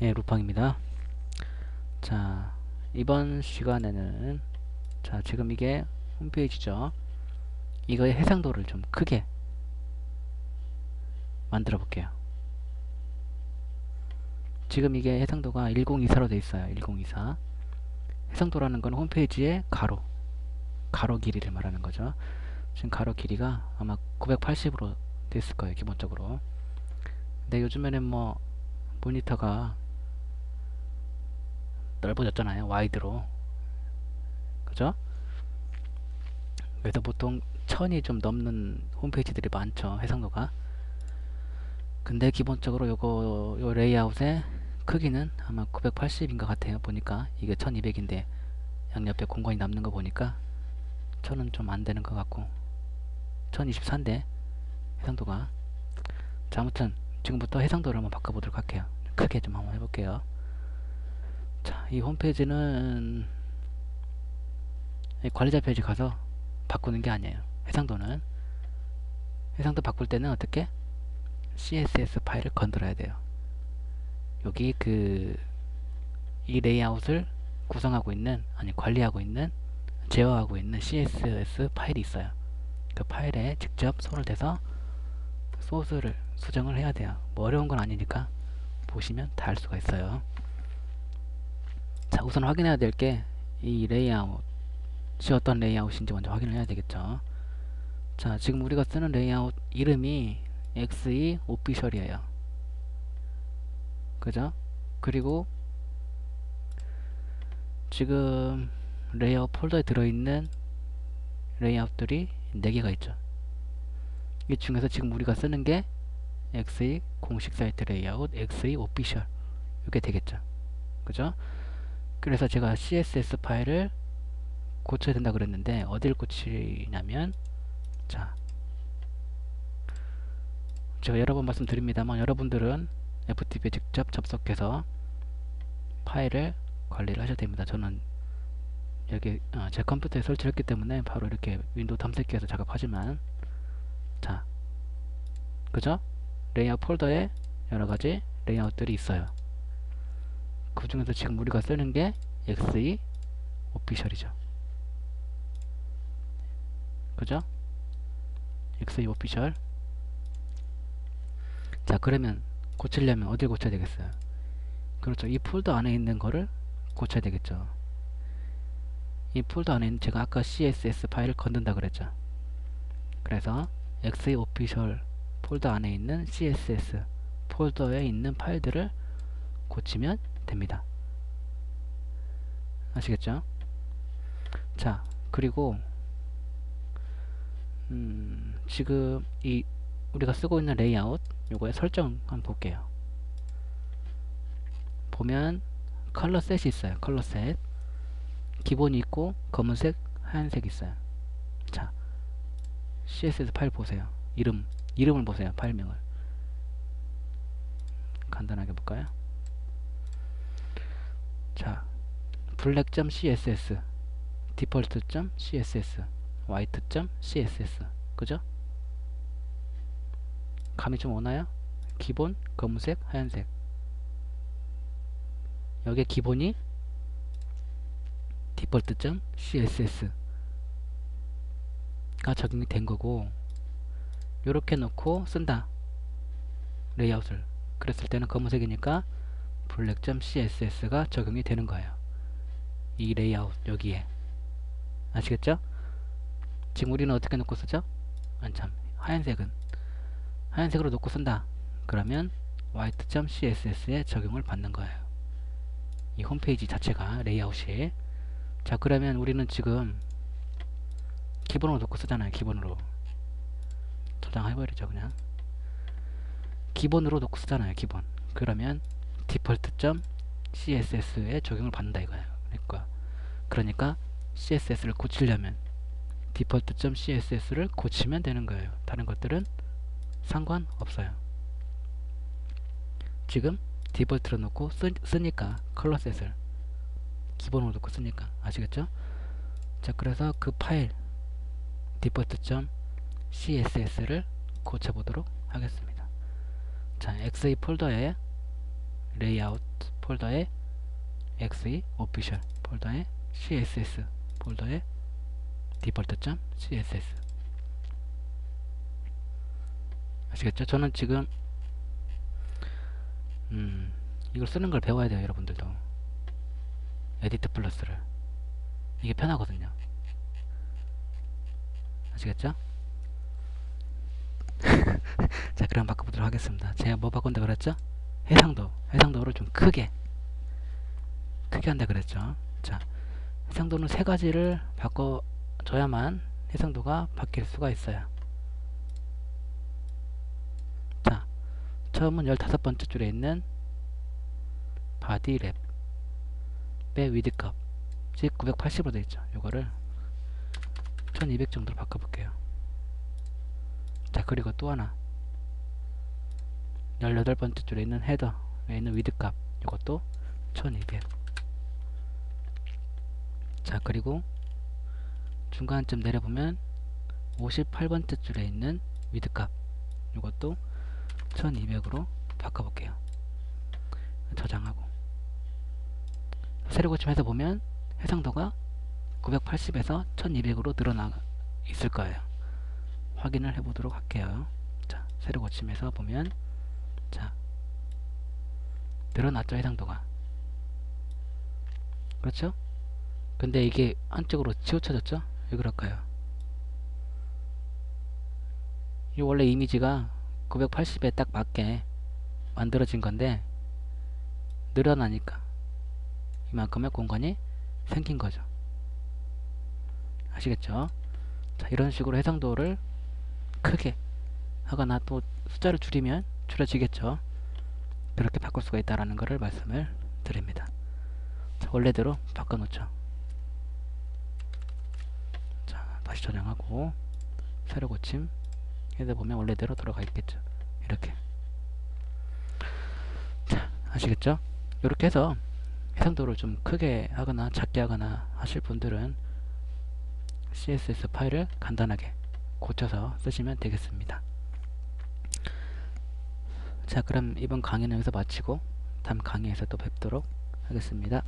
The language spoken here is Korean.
예, 루팡입니다. 자, 이번 시간에는 지금 이게 홈페이지죠. 이거의 해상도를 좀 크게 만들어 볼게요. 지금 이게 해상도가 1024로 되어 있어요. 1024. 해상도라는 건 홈페이지의 가로 길이를 말하는 거죠. 지금 가로 길이가 아마 980으로 됐을 거예요, 기본적으로. 근데 요즘에는 뭐 모니터가 넓어졌잖아요, 와이드로. 그죠? 그래서 보통 1000이 좀 넘는 홈페이지들이 많죠, 해상도가. 근데 기본적으로 요 레이아웃의 크기는 아마 980인 것 같아요. 보니까 이게 1200인데 양옆에 공간이 남는 거 보니까 1000은 좀 안 되는 것 같고 1024인데 해상도가. 자, 아무튼 지금부터 해상도를 한번 바꿔보도록 할게요. 크게 좀 한번 해볼게요. 자, 이 홈페이지는 관리자 페이지 가서 바꾸는 게 아니에요. 해상도 바꿀 때는 어떻게? CSS 파일을 건드려야 돼요. 여기 이 레이아웃을 구성하고 있는, 아니 관리하고 있는, 제어하고 있는 CSS 파일이 있어요. 그 파일에 직접 손을 대서 소스를 수정을 해야 돼요. 뭐 어려운 건 아니니까 보시면 다 할 수가 있어요. 자, 우선 확인해야 될 게 이 레이아웃이 어떤 레이아웃인지 먼저 확인을 해야 되겠죠. 자, 지금 우리가 쓰는 레이아웃 이름이 XE 오피셜이에요. 그죠? 그리고 지금 레이아웃 폴더에 들어있는 레이아웃들이 4개가 있죠. 이 중에서 지금 우리가 쓰는 게 XE 공식 사이트 레이아웃, XE 오피셜, 이게 되겠죠. 그죠? 그래서 제가 CSS 파일을 고쳐야 된다 그랬는데 어딜 고치냐면, 자, 제가 여러 번 말씀드립니다만 여러분들은 FTP에 직접 접속해서 파일을 관리를 하셔야 됩니다. 저는 여기 제 컴퓨터에 설치를 했기 때문에 바로 이렇게 윈도우 탐색기에서 작업하지만, 자, 그죠? 레이아웃 폴더에 여러가지 레이아웃들이 있어요. 그 중에서 지금 우리가 쓰는 게 XE 오피셜이죠. 그죠? XE 오피셜. 자, 그러면 고치려면 어딜 고쳐야 되겠어요? 그렇죠. 이 폴더 안에 있는 거를 고쳐야 되겠죠. 이 폴더 안에 있는, 제가 아까 CSS 파일을 건든다 그랬죠. 그래서 XE 오피셜 폴더 안에 있는 CSS 폴더에 있는 파일들을 고치면 됩니다. 아시겠죠? 자, 그리고 지금 우리가 쓰고 있는 레이아웃 요거의 설정 한번 볼게요. 보면 컬러 셋이 있어요. 컬러 셋 기본이 있고 검은색, 하얀색 있어요. 자, CSS 파일 보세요. 이름을 보세요. 파일명을 간단하게 볼까요? 자, black.css, default.css, white.css. 그죠? 감이 좀 오나요? 기본, 검은색, 하얀색. 여기에 기본이 default.css가 적용이 된 거고, 요렇게 놓고 쓴다. 레이아웃을. 그랬을 때는 검은색이니까 black.css가 적용이 되는 거예요. 이 레이아웃 여기에. 아시겠죠? 지금 우리는 어떻게 놓고 쓰죠? 하얀색으로 놓고 쓴다. 그러면 white.css에 적용을 받는 거예요. 이 홈페이지 자체가 레이아웃이. 자, 그러면 우리는 지금 기본으로 놓고 쓰잖아요. 기본으로 저장해버리죠. 그냥 기본으로 놓고 쓰잖아요. 기본. 그러면 default.css에 적용을 받는다 이거예요. 그러니까 CSS를 고치려면 default.css를 고치면 되는 거예요. 다른 것들은 상관없어요. 지금 디폴트로 놓고 쓰니까 컬러셋을 기본으로 놓고 쓰니까. 아시겠죠? 자, 그래서 그 파일 default.css를 고쳐보도록 하겠습니다. 자, XE 폴더에 레이아웃 폴더에 xe 오피셜 폴더에 css 폴더에 default.css. 아시겠죠? 저는 지금 이걸 쓰는 걸 배워야 돼요, 여러분들도. 에디트 플러스를. 이게 편하거든요. 아시겠죠? 자, 그럼 바꿔보도록 하겠습니다. 제가 뭐 바꾼다 그랬죠? 해상도를 좀 크게 한다 그랬죠. 자, 해상도는 세 가지를 바꿔줘야만 해상도가 바뀔 수가 있어요. 자, 처음은 15번째 줄에 있는 바디 랩의 위드 값, 즉 980으로 되어 있죠. 요거를 1200 정도로 바꿔볼게요. 자, 그리고 또 하나 18번째 줄에 있는 헤더에 있는 위드 값, 요것도 1200. 자, 그리고 중간쯤 내려보면 58번째 줄에 있는 위드 값, 요것도 1200으로 바꿔볼게요. 저장하고 세로 고침해서 보면 해상도가 980에서 1200으로 늘어나 있을 거예요. 확인을 해보도록 할게요. 자, 세로 고침해서 보면, 자, 늘어났죠, 해상도가. 그렇죠? 근데 이게 안쪽으로 치우쳐졌죠? 왜 그럴까요? 이 원래 이미지가 980에 딱 맞게 만들어진 건데 늘어나니까 이만큼의 공간이 생긴 거죠. 아시겠죠? 자, 이런 식으로 해상도를 크게 하거나 또 숫자를 줄이면 줄여지겠죠. 그렇게 바꿀 수가 있다라는 것을 말씀을 드립니다. 자, 원래대로 바꿔놓죠. 자, 다시 저장하고 새로 고침 해서 보면 원래대로 돌아가 있겠죠. 이렇게. 자, 아시겠죠? 이렇게 해서 해상도를 좀 크게 하거나 작게 하거나 하실 분들은 CSS 파일을 간단하게 고쳐서 쓰시면 되겠습니다. 자, 그럼 이번 강의는 여기서 마치고 다음 강의에서 또 뵙도록 하겠습니다.